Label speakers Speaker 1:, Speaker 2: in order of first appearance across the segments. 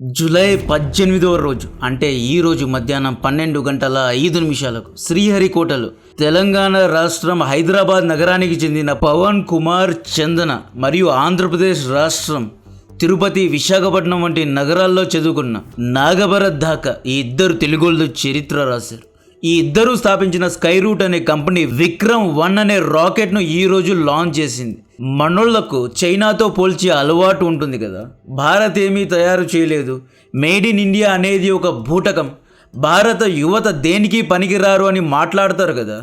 Speaker 1: July 18వ రోజు అంటే ఈ రోజు మధ్యాహ్నం 12:05 శ్రీహరికోటలో తెలంగాణ రాష్ట్రం హైదరాబాద్ నగరానికి చెందిన పవన్ కుమార్ చందన మరియు ఆంధ్రప్రదేశ్ రాష్ట్రం తిరుపతి విశాఖపట్నం వంటి నగరాల్లో చదువుకున్న నాగభరత్ దాకా ఈ ఇద్దరు తెలుగోళ్ళు చరిత్ర రాశారు. ఈ ఇద్దరు స్థాపించిన స్కై రూట్ అనే కంపెనీ విక్రమ్-1 అనే రాకెట్ను ఈ రోజు లాంచ్ చేసింది. మనోళ్లకు చైనాతో పోల్చే అలవాటు ఉంటుంది కదా, భారత్ ఏమీ తయారు చేయలేదు, మేడ్ ఇన్ ఇండియా అనేది ఒక బూటకం, భారత యువత దేనికి పనికిరారు అని మాట్లాడతారు కదా,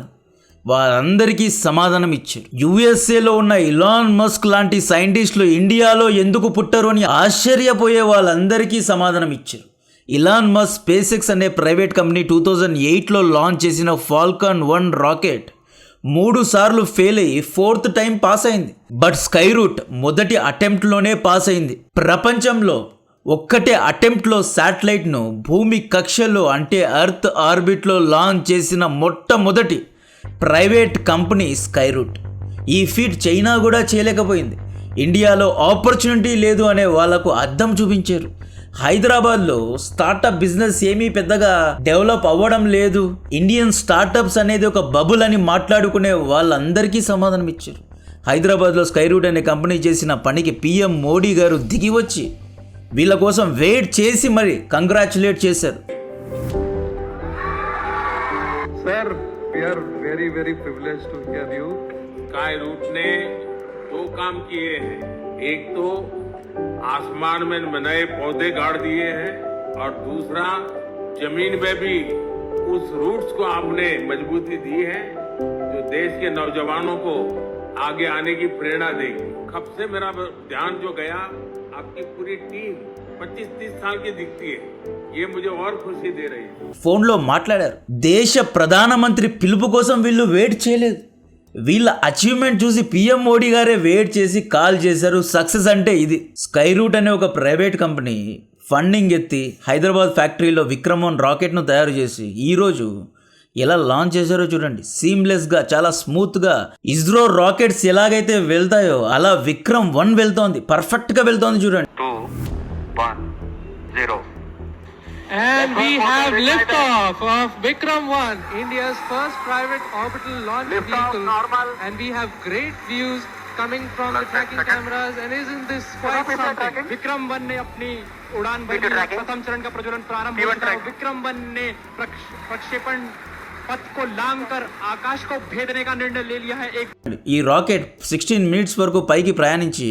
Speaker 1: వారందరికీ సమాధానం ఇచ్చారు. యుఎస్ఏలో ఉన్న ఇలాన్ మస్క్ లాంటి సైంటిస్టులు ఇండియాలో ఎందుకు పుట్టరు అని ఆశ్చర్యపోయే వాళ్ళందరికీ సమాధానం ఇచ్చారు. ఇలాన్ మస్క్ స్పేస్ ఎక్స్ అనే ప్రైవేట్ కంపెనీ 2008లో లాంచ్ చేసిన ఫాల్కన్ 1 రాకెట్ 3 సార్లు ఫెయిల్ అయ్యి 4th టైం పాస్ అయింది. బట్ స్కై రూట్ మొదటి అటెంప్ట్లోనే పాస్ అయింది. ప్రపంచంలో ఒక్కటే అటెంప్ట్లో శాటిలైట్ను భూమి కక్షలో అంటే ఎర్త్ ఆర్బిట్లో లాంచ్ చేసిన మొట్టమొదటి ప్రైవేట్ కంపెనీ స్కై రూట్. ఈ ఫీట్ చైనా కూడా చేయలేకపోయింది. ఇండియాలో ఆపర్చునిటీ లేదు అనే వాళ్లకు అర్థం చూపించారు. హైదరాబాద్లో స్టార్టప్ బిజినెస్ ఏమీ పెద్దగా డెవలప్ అవ్వడం లేదు, ఇండియన్ స్టార్టప్స్ అనేది ఒక బబుల్ అని మాట్లాడుకునే వాళ్ళందరికీ సమాధానం ఇచ్చారు. హైదరాబాద్లో స్కై రూట్ అనే కంపెనీ చేసిన పనికి పిఎం మోడీ గారు దిగి వచ్చి వీళ్ళ కోసం వెయిట్ చేసి మరి కంగ్రాచులేట్ చేశారు.
Speaker 2: Sir we are very very privilege to hear you.
Speaker 3: Skyroot ने 2 काम किए हैं. एक तो आसमान में नए पौधे गाड़ दिए हैं और दूसरा जमीन में भी उस रूट्स को आपने मजबूती दी है जो देश के नौजवानों को आगे आने की प्रेरणा देगी. कब से मेरा ध्यान जो गया, आपकी पूरी टीम 25-30 साल की दिखती है, ये मुझे और खुशी दे रही है.
Speaker 1: ఫోన్లో మాట్లాడారు. దేశ ప్రధానమంత్రి పిలుపు కోసం వీళ్ళు వెయిట్ చేయలేదు. వీళ్ళ అచీవ్మెంట్ చూసి పిఎం మోడీ గారే వెయిట్ చేసి కాల్ చేశారు. సక్సెస్ అంటే ఇది. స్కై రూట్ అనే ఒక ప్రైవేట్ కంపెనీ ఫండింగ్ ఎత్తి హైదరాబాద్ ఫ్యాక్టరీలో విక్రమ్-1 రాకెట్ను తయారు చేసి ఈరోజు ఎలా లాంచ్ చేశారో చూడండి. సీమ్లెస్గా, చాలా స్మూత్గా ఇస్రో రాకెట్స్ ఎలాగైతే వెళ్తాయో అలా విక్రమ్-1 వెళ్తోంది, పర్ఫెక్ట్గా వెళ్తోంది చూడండి.
Speaker 4: 2, 1, 0.
Speaker 5: And we have liftoff of Vikram-1, India's first private orbital launch vehicle. And we have great views coming from the tracking cameras. And isn't this quite something? Vikram-1 ने अपनी उड़ान भरी, प्रथम चरण का प्रज्वलन प्रारंभ हो चुका है. Vikram-1 ने प्रक्षेपण पथ को लांग कर आकाश को भेदने का निर्णय ले लिया है.
Speaker 1: ఈ రాకెట్ 16 మినిట్స్ వరకు పైకి ప్రయాణించి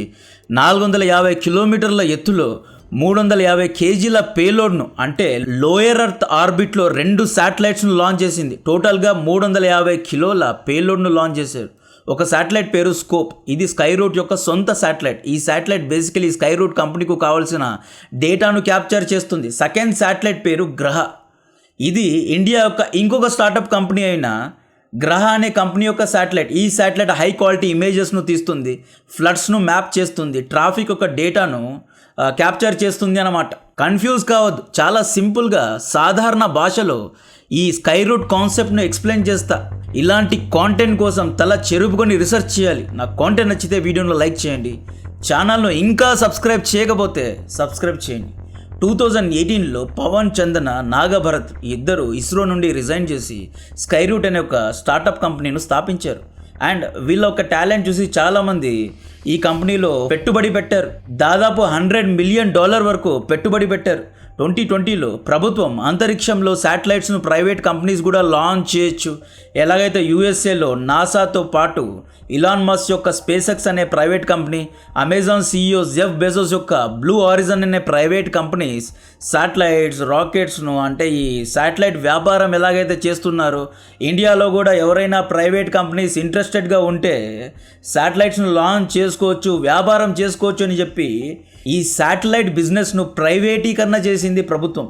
Speaker 1: 450 కిలోమీటర్ల ఎత్తులో 350 కేజీల పేలోడ్ను అంటే లోయర్ ఎర్త్ ఆర్బిట్లో 2 శాటిలైట్స్ను లాంచ్ చేసింది. టోటల్గా 350 కిలోల పేలోడ్ను లాంచ్ చేశారు. ఒక శాటిలైట్ పేరు స్కోప్. ఇది స్కై రూట్ యొక్క సొంత శాటిలైట్. ఈ శాటిలైట్ బేసికలీ స్కై రూట్ కంపెనీకు కావాల్సిన డేటాను క్యాప్చర్ చేస్తుంది. సెకండ్ శాటిలైట్ పేరు గ్రహ. ఇది ఇండియా యొక్క ఇంకొక స్టార్టప్ కంపెనీ అయిన గ్రహ అనే కంపెనీ యొక్క శాటిలైట్. ఈ శాటిలైట్ హై క్వాలిటీ ఇమేజెస్ను తీస్తుంది, ఫ్లడ్స్ను మ్యాప్ చేస్తుంది, ట్రాఫిక్ యొక్క డేటాను క్యాప్చర్ చేస్తుంది అన్నమాట. కన్ఫ్యూజ్ కావద్దు, చాలా సింపుల్గా సాధారణ భాషలో ఈ స్కై రూట్ కాన్సెప్ట్ను ఎక్స్ప్లెయిన్ చేస్తా. ఇలాంటి కాంటెంట్ కోసం తల చెరుపుకొని రీసెర్చ్ చేయాలి. నాకు కాంటెంట్ నచ్చితే వీడియోను లైక్ చేయండి. ఛానల్ను ఇంకా సబ్స్క్రైబ్ చేయకపోతే సబ్స్క్రైబ్ చేయండి. 2018లో పవన్ చందన, నాగభరత్ ఇద్దరు ఇస్రో నుండి రిజైన్ చేసి స్కై రూట్ అనే ఒక స్టార్టప్ కంపెనీను స్థాపించారు. అండ్ వీళ్ళ ఒక టాలెంట్ చూసి చాలామంది ఈ కంపెనీలో పెట్టుబడి పెట్టారు. దాదాపు $100 మిలియన్ వరకు పెట్టుబడి పెట్టారు. 2020లో ప్రభుత్వం అంతరిక్షంలో శాటిలైట్స్ను ప్రైవేట్ కంపెనీస్ కూడా లాంచ్ చేయొచ్చు. ఎలాగైతే యూఎస్ఏలో నాసాతో పాటు ఇలాన్ మస్క్ యొక్క స్పేస్ ఎక్స్ అనే private company, Amazon CEO Jeff Bezos యొక్క బ్లూ హారిజన్ అనే ప్రైవేట్ కంపెనీస్ శాటిలైట్స్, రాకెట్స్ను అంటే ఈ శాటిలైట్ వ్యాపారం ఎలాగైతే చేస్తున్నారో ఇండియాలో కూడా ఎవరైనా ప్రైవేట్ కంపెనీస్ ఇంట్రెస్టెడ్గా ఉంటే శాటిలైట్స్ను లాంచ్ చేసుకోవచ్చు, వ్యాపారం చేసుకోవచ్చు అని చెప్పి ఈ శాటిలైట్ బిజినెస్ను ప్రైవేటీకరణ చేసింది ప్రభుత్వం.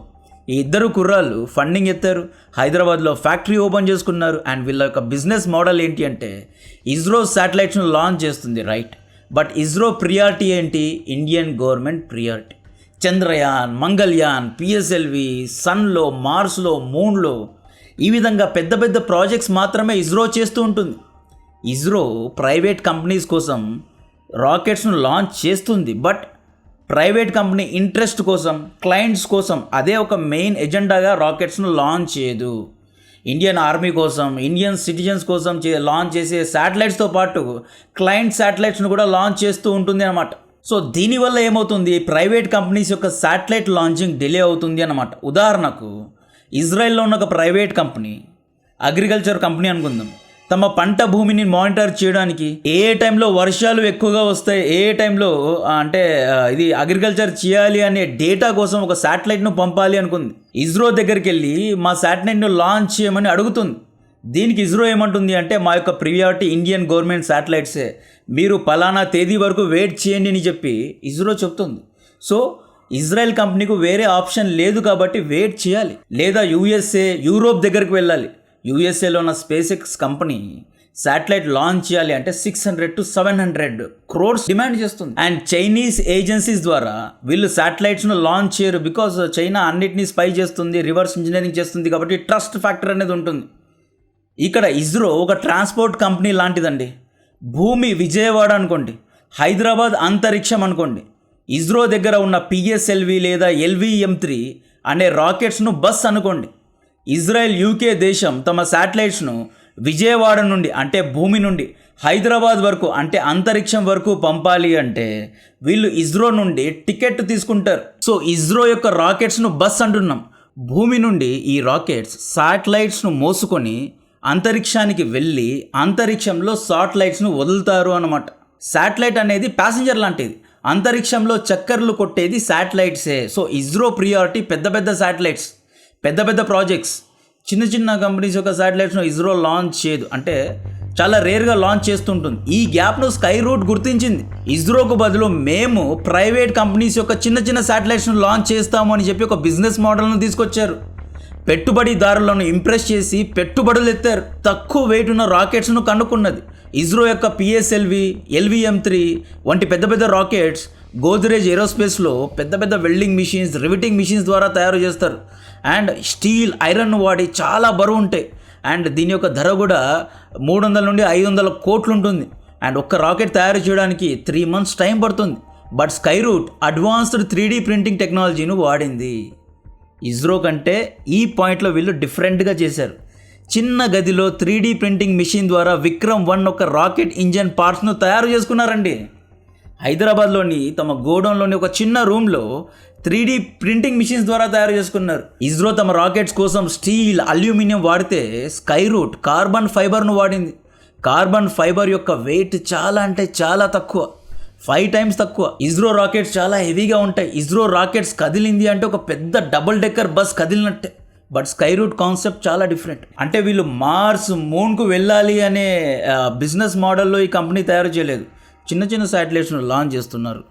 Speaker 1: ఈ ఇద్దరు కుర్రాళ్ళు ఫండింగ్ ఎత్తారు, హైదరాబాద్లో ఫ్యాక్టరీ ఓపెన్ చేసుకున్నారు. అండ్ వీళ్ళ యొక్క బిజినెస్ మోడల్ ఏంటి అంటే ఇస్రో శాటిలైట్స్ను లాంచ్ చేస్తుంది, రైట్. బట్ ఇస్రో ప్రియారిటీ ఏంటి? Indian government priority. Chandrayaan, Mangalyaan, PSLV, సన్లో, మార్స్లో, మూన్లో ఈ విధంగా పెద్ద పెద్ద ప్రాజెక్ట్స్ మాత్రమే ఇస్రో చేస్తూ ఉంటుంది. ఇస్రో ప్రైవేట్ కంపెనీస్ కోసం రాకెట్స్ను లాంచ్ చేస్తుంది, బట్ ప్రైవేట్ కంపెనీ ఇంట్రెస్ట్ కోసం, క్లయింట్స్ కోసం అదే ఒక మెయిన్ ఎజెండాగా రాకెట్స్ను లాంచ్ చేయదు. ఇండియన్ ఆర్మీ కోసం, ఇండియన్ సిటిజన్స్ కోసం లాంచ్ చేసే శాటిలైట్స్తో పాటు క్లయింట్ శాటిలైట్స్ను కూడా లాంచ్ చేస్తూ ఉంటుంది అన్నమాట. సో దీనివల్ల ఏమవుతుంది, ప్రైవేట్ కంపెనీస్ యొక్క శాటిలైట్ లాంచింగ్ డిలే అవుతుంది అన్నమాట. ఉదాహరణకు ఇజ్రాయెల్లో ఉన్న ఒక ప్రైవేట్ కంపెనీ, అగ్రికల్చర్ కంపెనీ అనుకుందాం, తమ పంట భూమిని మానిటర్ చేయడానికి ఏ టైంలో వర్షాలు ఎక్కువగా వస్తాయి, ఏ టైంలో అంటే ఇది అగ్రికల్చర్ చేయాలి అనే డేటా కోసం ఒక శాటిలైట్ను పంపాలి అనుకుంది. ఇస్రో దగ్గరికి వెళ్ళి మా శాటిలైట్ను లాంచ్ చేయమని అడుగుతుంది. దీనికి ఇస్రో ఏమంటుంది అంటే మా యొక్క ప్రియారిటీ ఇండియన్ గవర్నమెంట్ శాటిలైట్సే, మీరు పలానా తేదీ వరకు వెయిట్ చేయండి అని చెప్పి ఇస్రో చెప్తుంది. సో ఇజ్రాయెల్ కంపెనీకు వేరే ఆప్షన్ లేదు కాబట్టి వెయిట్ చేయాలి, లేదా యూఎస్ఏ, యూరోప్ దగ్గరికి వెళ్ళాలి. యూఎస్ఏలో ఉన్న space X company satellite launch చేయాలి అంటే 600 to 700 crores డిమాండ్ చేస్తుంది. అండ్ చైనీస్ ఏజెన్సీస్ ద్వారా వీళ్ళు శాటిలైట్స్ను లాంచ్ చేయరు, బికాజ్ చైనా అన్నిటినీ స్పై చేస్తుంది, రివర్స్ ఇంజనీరింగ్ చేస్తుంది, కాబట్టి ట్రస్ట్ ఫ్యాక్టర్ అనేది ఉంటుంది. ఇక్కడ ఇస్రో ఒక ట్రాన్స్పోర్ట్ కంపెనీ లాంటిదండి. భూమి విజయవాడ అనుకోండి, హైదరాబాద్ అంతరిక్షం అనుకోండి. ఇస్రో దగ్గర ఉన్న పిఎస్ఎల్వి లేదా LVM-3 అనే రాకెట్స్ను బస్ అనుకోండి. ఇజ్రాయెల్, యూకే దేశం తమ శాటిలైట్స్ను విజయవాడ నుండి అంటే భూమి నుండి హైదరాబాద్ వరకు అంటే అంతరిక్షం వరకు పంపాలి అంటే వీళ్ళు ఇస్రో నుండి టికెట్ తీసుకుంటారు. సో ఇస్రో యొక్క రాకెట్స్ను బస్ అంటున్నాం. భూమి నుండి ఈ రాకెట్స్ శాటిలైట్స్ను మోసుకొని అంతరిక్షానికి వెళ్ళి అంతరిక్షంలో శాటిలైట్స్ను వదులుతారు అన్నమాట. శాటిలైట్ అనేది ప్యాసింజర్ లాంటిది, అంతరిక్షంలో చక్కర్లు కొట్టేది శాటిలైట్సే. సో ఇస్రో ప్రియారిటీ పెద్ద పెద్ద శాటిలైట్స్, పెద్ద పెద్ద ప్రాజెక్ట్స్. చిన్న చిన్న కంపెనీస్ యొక్క శాటిలైట్స్ను ఇస్రో లాంచ్ చేయదు, అంటే చాలా రేర్గా లాంచ్ చేస్తుంటుంది. ఈ గ్యాప్ను స్కై రూట్ గుర్తించింది. ఇస్రోకు బదులు మేము ప్రైవేట్ కంపెనీస్ యొక్క చిన్న చిన్న శాటిలైట్స్ను లాంచ్ చేస్తాము అని చెప్పి ఒక బిజినెస్ మోడల్ను తీసుకొచ్చారు. పెట్టుబడిదారులను ఇంప్రెస్ చేసి పెట్టుబడులు ఎత్తారు. తక్కువ వెయిట్ ఉన్న రాకెట్స్ను కనుక్కున్నది. ఇస్రో యొక్క PSLV, LVM-3 వంటి పెద్ద పెద్ద రాకెట్స్ గోద్రేజ్ ఏరోస్పేస్లో పెద్ద పెద్ద వెల్డింగ్ మిషన్స్, రివిటింగ్ మిషన్స్ ద్వారా తయారు చేస్తారు. అండ్ స్టీల్, ఐరన్ వాడి చాలా బరువు ఉంటాయి. అండ్ దీని యొక్క ధర కూడా 300 నుండి 500 కోట్లు ఉంటుంది. అండ్ ఒక్క రాకెట్ తయారు చేయడానికి 3 months టైం పడుతుంది. But sky route advanced 3D printing టెక్నాలజీని వాడింది. ఇస్రో కంటే ఈ పాయింట్లో వీళ్ళు డిఫరెంట్గా చేశారు. చిన్న గదిలో 3D ప్రింటింగ్ మిషన్ ద్వారా విక్రమ్-1 ఒక రాకెట్ ఇంజన్ పార్ట్స్ను తయారు చేసుకున్నారండి. హైదరాబాద్లోని తమ గోడౌన్లోని ఒక చిన్న రూమ్లో 3D ప్రింటింగ్ మిషన్స్ ద్వారా తయారు చేసుకున్నారు. ఇస్రో తమ రాకెట్స్ కోసం స్టీల్, అల్యూమినియం వాడితే స్కై రూట్ కార్బన్ ఫైబర్ను వాడింది. కార్బన్ ఫైబర్ యొక్క వెయిట్ చాలా అంటే చాలా తక్కువ, 5 times తక్కువ. ఇస్రో రాకెట్స్ చాలా హెవీగా ఉంటాయి. ఇస్రో రాకెట్స్ కదిలింది అంటే ఒక పెద్ద డబుల్ డెక్కర్ బస్ కదిలినట్టే. బట్ స్కై రూట్ కాన్సెప్ట్ చాలా డిఫరెంట్. అంటే వీళ్ళు మార్స్, మూన్కు వెళ్ళాలి అనే బిజినెస్ మోడల్లో ఈ కంపెనీ తయారు చేయలేదు. చిన్న చిన్న శాటిలైట్స్ను లాంచ్ చేస్తున్నారు.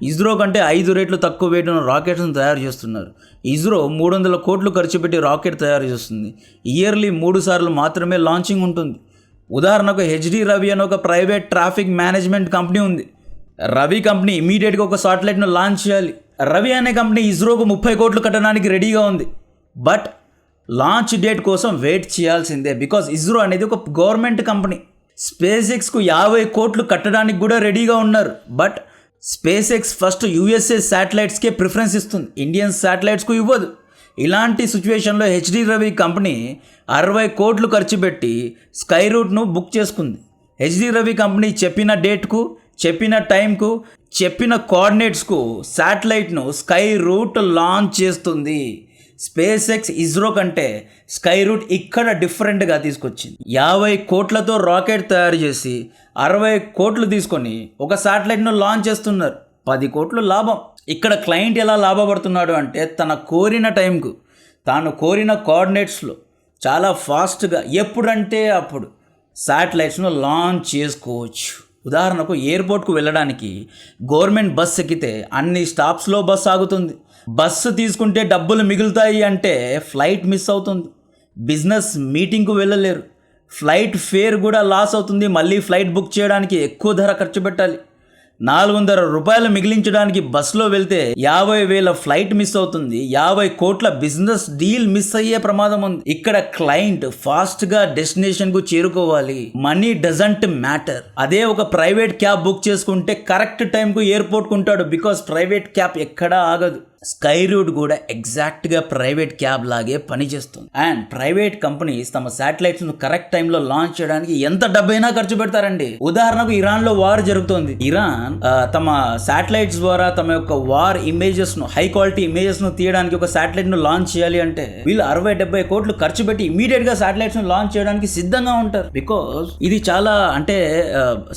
Speaker 1: ఇస్రో కంటే 5 రెట్లు తక్కువ వెయిట్ ఉన్న రాకెట్స్ను తయారు చేస్తున్నారు. ఇస్రో 300 కోట్లు ఖర్చు పెట్టి రాకెట్ తయారు చేస్తుంది. ఇయర్లీ 3 సార్లు మాత్రమే లాంచింగ్ ఉంటుంది. ఉదాహరణకు HD రవి అనే ఒక ప్రైవేట్ ట్రాఫిక్ మేనేజ్మెంట్ కంపెనీ ఉంది. రవి కంపెనీ ఇమీడియట్గా ఒక శాటిలైట్ను లాంచ్ చేయాలి. రవి అనే కంపెనీ ఇస్రోకు 30 కోట్లు కట్టడానికి రెడీగా ఉంది. బట్ లాంచ్ డేట్ కోసం వెయిట్ చేయాల్సిందే, బికాజ్ ఇస్రో అనేది ఒక గవర్నమెంట్ కంపెనీ. స్పేస్ ఎక్స్కు 50 కోట్లు కట్టడానికి కూడా రెడీగా ఉన్నారు. But space X first USA శాటిలైట్స్కే ప్రిఫరెన్స్ ఇస్తుంది, ఇండియన్ శాటిలైట్స్కు ఇవ్వదు. ఇలాంటి సిచ్యువేషన్లో HD రవి కంపెనీ 60 కోట్లు ఖర్చు పెట్టి స్కై రూట్ను బుక్ చేసుకుంది. HD రవి కంపెనీ చెప్పిన డేట్కు, చెప్పిన టైంకు, చెప్పిన కోఆర్డినేట్స్కు శాటిలైట్ను స్కై రూట్ లాంచ్ చేస్తుంది. స్పేస్ ఎక్స్ ఇస్రో కంటే స్కై రూట్ ఇక్కడ డిఫరెంట్గా తీసుకొచ్చింది. 50 కోట్లతో రాకెట్ తయారు చేసి 60 కోట్లు తీసుకొని ఒక శాటిలైట్ను లాంచ్ చేస్తున్నారు. 10 కోట్లు లాభం. ఇక్కడ క్లయింట్ ఎలా లాభపడుతున్నాడు అంటే తన కోరిన టైంకు, తాను కోరిన కోఆర్డినేట్స్లో చాలా ఫాస్ట్గా ఎప్పుడంటే అప్పుడు శాటిలైట్స్ను లాంచ్ చేసుకోవచ్చు. ఉదాహరణకు ఎయిర్పోర్ట్కు వెళ్ళడానికి గవర్నమెంట్ బస్ ఎక్కితే అన్ని స్టాప్స్లో బస్ ఆగుతుంది. బస్సు తీసుకుంటే డబ్బులు మిగులుతాయి అంటే ఫ్లైట్ మిస్ అవుతుంది. బిజినెస్ మీటింగ్కు వెళ్ళలేరు, ఫ్లైట్ ఫేర్ కూడా లాస్ అవుతుంది. మళ్ళీ ఫ్లైట్ బుక్ చేయడానికి ఎక్కువ ధర ఖర్చు పెట్టాలి. 400 రూపాయలు మిగిలించడానికి బస్సులో వెళ్తే 50,000 ఫ్లైట్ మిస్ అవుతుంది, 50 కోట్ల బిజినెస్ డీల్ మిస్ అయ్యే ప్రమాదం ఉంది. ఇక్కడ క్లయింట్ ఫాస్ట్ గా డెస్టినేషన్ కు చేరుకోవాలి, మనీ డజంట్ మ్యాటర్. అదే ఒక ప్రైవేట్ క్యాబ్ బుక్ చేసుకుంటే కరెక్ట్ టైం కు ఎయిర్పోర్ట్ కు ఉంటాడు, బికాస్ ప్రైవేట్ క్యాబ్ ఎక్కడా ఆగదు. స్కై రూట్ కూడా ఎగ్జాక్ట్ గా ప్రైవేట్ క్యాబ్ లాగే పనిచేస్తుంది. అండ్ ప్రైవేట్ కంపెనీస్ తమ శాటిలైట్స్ ను కరెక్ట్ టైంలో లాంచ్ చేయడానికి ఎంత డబ్బైనా ఖర్చు పెడతారండి. ఉదాహరణకు ఇరాన్ లో వార్ జరుగుతోంది. ఇరాన్ తమ శాటిలైట్స్ ద్వారా తమ యొక్క వార్ ఇమేజెస్ ను, హై క్వాలిటీ ఇమేజెస్ ను తీయడానికి ఒక శాటిలైట్ ను లాంచ్ చేయాలి అంటే వీళ్ళు 60-70 కోట్లు ఖర్చు పెట్టి ఇమీడియట్ గా శాటిలైట్స్ ను లాంచ్ చేయడానికి సిద్ధంగా ఉంటారు. బికాస్ ఇది చాలా అంటే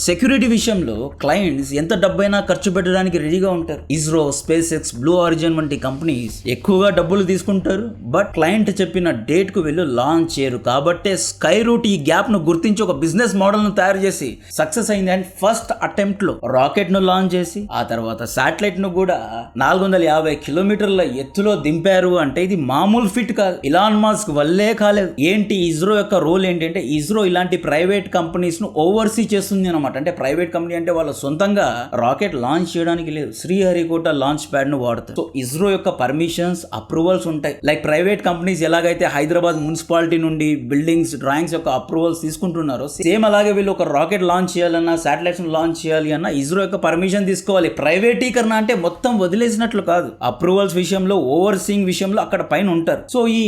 Speaker 1: సెక్యూరిటీ విషయంలో క్లయింట్స్ ఎంత డబ్బైనా ఖర్చు పెట్టడానికి రెడీగా ఉంటారు. ISRO, space X, blue origin వంటి కంపెనీస్ ఎక్కువగా డబ్బులు తీసుకుంటారు, బట్ క్లయింట్ చెప్పిన డేట్ కు వెళ్ళి లాంచ్ చేయరు. కాబట్టే స్కై రూట్ ఈ గ్యాప్ ను గుర్తించి ఒక బిజినెస్ మోడల్ ను తయారు చేసి సక్సెస్ అయింది. అండ్ ఫస్ట్ అటెంప్ట్ లో రాకెట్ ను లాంచ్ చేసి ఆ తర్వాత శాటిలైట్ ను కూడా 450 కిలోమీటర్ల ఎత్తులో దింపారు. అంటే ఇది మామూలు ఫిట్ కాదు, ఇలాన్ మస్క్ వల్లే కాలేదు. ఏంటి ఇస్రో యొక్క రోల్ ఏంటంటే, ఇస్రో ఇలాంటి ప్రైవేట్ కంపెనీస్ ను ఓవర్సీ చేస్తుంది అనమాట. అంటే ప్రైవేట్ కంపెనీ అంటే వాళ్ళ సొంతంగా రాకెట్ లాంచ్ చేయడానికి లేదు, శ్రీహరికోట లాంచ్ ప్యాడ్ ను వాడతారు. సో ఇస్రో యొక్క పర్మిషన్స్, అప్రూవల్స్ ఉంటాయి. లైక్ ప్రైవేట్ కంపెనీస్ ఎలాగైతే హైదరాబాద్ మున్సిపాలిటీ నుండి బిల్డింగ్స్, డ్రాయింగ్స్ యొక్క అప్రూవల్స్ తీసుకుంటున్నారో, సేమ్ అలాగే వీళ్ళు ఒక రాకెట్ లాంచ్ చేయాలన్నా, శాటిలైట్స్ లాంచ్ చేయాలి అన్నా ఇస్రో యొక్క పర్మిషన్ తీసుకోవాలి. ప్రైవేటీకరణ అంటే మొత్తం వదిలేసినట్లు కాదు, అప్రూవల్స్ విషయంలో, ఓవర్సీయింగ్ విషయంలో అక్కడ పైన ఉంటారు. సో ఈ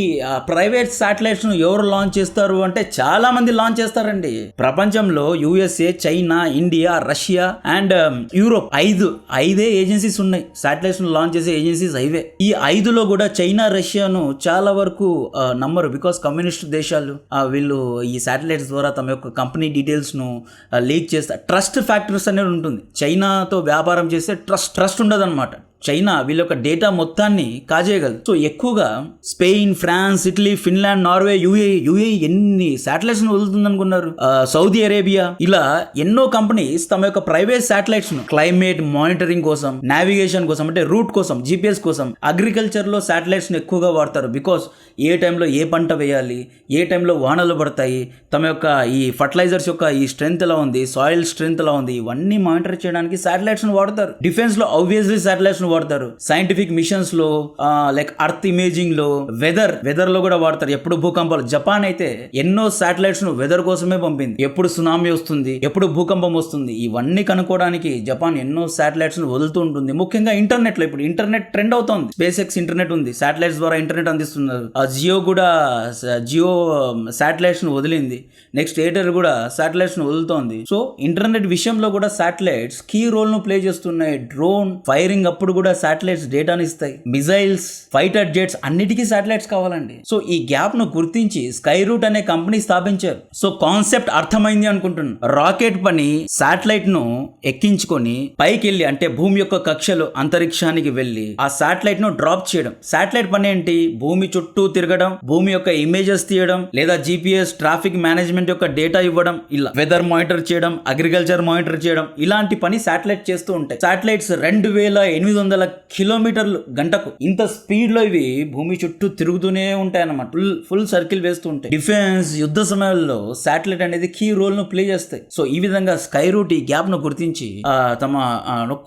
Speaker 1: ప్రైవేట్ శాటిలైట్స్ ను ఎవరు లాంచ్ చేస్తారు అంటే చాలా మంది లాంచ్ చేస్తారండి. ప్రపంచంలో USA, China, India, Russia and Europe ఐదే ఏజెన్సీస్ ఉన్నాయి. శాటిలైట్స్ ను లాంచ్ చేసే ఏజెన్సీస్ హైవే. ఈ 5లో కూడా చైనా, రష్యాను చాలా వరకు నమ్మరు, బికాస్ కమ్యూనిస్ట్ దేశాలు. వీళ్ళు ఈ శాటిలైట్స్ ద్వారా తమ యొక్క కంపెనీ డీటెయిల్స్ ను లీక్ చేస్తారు. ట్రస్ట్ ఫ్యాక్టర్స్ అనేది ఉంటుంది. చైనాతో వ్యాపారం చేస్తే ట్రస్ట్ ఉండదు అనమాట. చైనా వీళ్ళ యొక్క డేటా మొత్తాన్ని కాజేయగలదు. సో ఎక్కువగా Spain, France, Italy, Finland, Norway, UAE ఎన్ని శాటిలైట్స్ ను వదులుతుంది అనుకున్నారు. సౌదీ అరేబియా, ఇలా ఎన్నో కంపెనీస్ తమ యొక్క ప్రైవేట్ శాటిలైట్స్ ను క్లైమేట్ మానిటరింగ్ కోసం, నావిగేషన్ కోసం, అంటే రూట్ కోసం, GPS కోసం, అగ్రికల్చర్ లో శాటిలైట్స్ ను ఎక్కువగా వాడతారు. బికాస్ ఏ టైంలో ఏ పంట వేయాలి, ఏ టైంలో వానలు పడతాయి, తమ యొక్క ఈ ఫర్టిలైజర్స్ యొక్క ఈ స్ట్రెంత్ ఎలా ఉంది, సాయిల్ స్ట్రెంత్ ఎలా ఉంది, ఇవన్నీ మానిటర్ చేయడానికి శాటిలైట్స్ ను వాడతారు. డిఫెన్స్ లో ఆబ్వియస్లీ శాటిలైట్స్ ను వాడతారు. సైంటిఫిక్ మిషన్స్ లో, లైక్ అర్త్ ఇమేజింగ్ లో, వెదర్ లో కూడా వాడతారు. ఎప్పుడు భూకంపాలు, జపాన్ అయితే ఎన్నో శాటిలైట్స్ ను వెదర్ కోసమే పంపింది. ఎప్పుడు సునామీ వస్తుంది, ఎప్పుడు భూకంపం వస్తుంది, ఇవన్నీ కనుక్కోవడానికి జపాన్ ఎన్నో శాటిలైట్స్ ను వదులుతూ ఉంటుంది. ముఖ్యంగా ఇంటర్నెట్ లో ఇప్పుడు ఇంటర్నెట్ ట్రెండ్ అవుతుంది. స్పేస్ ఎక్స్ ఇంటర్నెట్ ఉంది, శాటిలైట్స్ ద్వారా ఇంటర్నెట్ అందిస్తున్నారు. జియో కూడా శాటిలైట్స్ ను వదిలింది. నెక్స్ట్ ఎయిర్టెల్ కూడా శాటిలైట్స్ ను వదులుతోంది. సో ఇంటర్నెట్ విషయంలో కూడా శాటిలైట్స్ కీ రోల్ ను ప్లే చేస్తున్నాయి. డ్రోన్ ఫైరింగ్ అప్పుడు కూడా శాటిలైట్స్ డేటాను ఇస్తాయి. మిజైల్స్, ఫైటర్ జెట్స్ అన్నిటికీ శాటిలైట్స్ కావాలండి. సో ఈ గ్యాప్ ను గుర్తించి స్కై రూట్ అనే కంపెనీ స్థాపించారు. సో కాన్సెప్ట్ అర్థమైంది అనుకుంటున్నాను. రాకెట్ పని శాటిలైట్ ను ఎక్కించుకొని పైకి వెళ్ళి, అంటే భూమి యొక్క కక్షలో అంతరిక్షానికి వెళ్ళి ఆ శాటిలైట్ ను డ్రాప్ చేయడం. శాటిలైట్ పని ఏంటి? భూమి చుట్టూ తిరగడం, భూమి యొక్క ఇమేజెస్ తీయడం, లేదా GPS, ట్రాఫిక్ మేనేజ్మెంట్ యొక్క డేటా ఇవ్వడం, ఇలా వెదర్ మానిటర్ చేయడం, అగ్రికల్చర్ మానిటర్ చేయడం, ఇలాంటి పని శాటిలైట్ చేస్తూ ఉంటాయి. శాటిలైట్స్ 2800 కిలోమీటర్లు గంటకు ఇంత స్పీడ్ లో ఇవి భూమి చుట్టూ తిరుగుతూనే ఉంటాయి అన్నమాట. ఫుల్ సర్కిల్ వేస్తూ ఉంటాయి. డిఫెన్స్, యుద్ధ సమయంలో శాటిలైట్ అనేది కీ రోల్ ను ప్లే చేస్తాయి. సో ఈ విధంగా స్కై రూట్ ఈ గ్యాప్ ను గుర్తించి తమ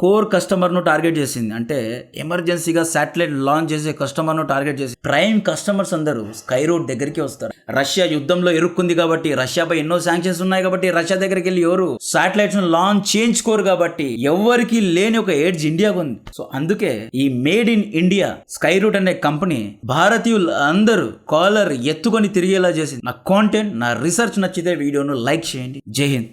Speaker 1: కోర్ కస్టమర్ ను టార్గెట్ చేసింది. అంటే ఎమర్జెన్సీగా శాటిలైట్ లాంచ్ చేసే కస్టమర్ ను టార్గెట్ చేసి ప్రైమ్ కస్టమర్స్ అందరూ స్కై రూట్ దగ్గరికి వస్తారు. రష్యా యుద్ధంలో ఇరుక్కుంది కాబట్టి, రష్యాపై ఎన్నో శాంక్షన్స్ ఉన్నాయి కాబట్టి రష్యా దగ్గరికి వెళ్ళి ఎవరు శాటిలైట్స్ ను లాంచ్ చేయించుకోరు. కాబట్టి ఎవరికి లేని ఒక ఎడ్జ్ ఇండియాకు ఉంది. సో అందుకే ఈ made in India Skyroot అనే కంపెనీ భారతీయులు అందరూ కాలర్ ఎత్తుకొని తిరిగేలా చేసింది. నా కాంటెంట్, నా రీసెర్చ్ నచ్చితే వీడియోను లైక్ చేయండి. జై హింద్.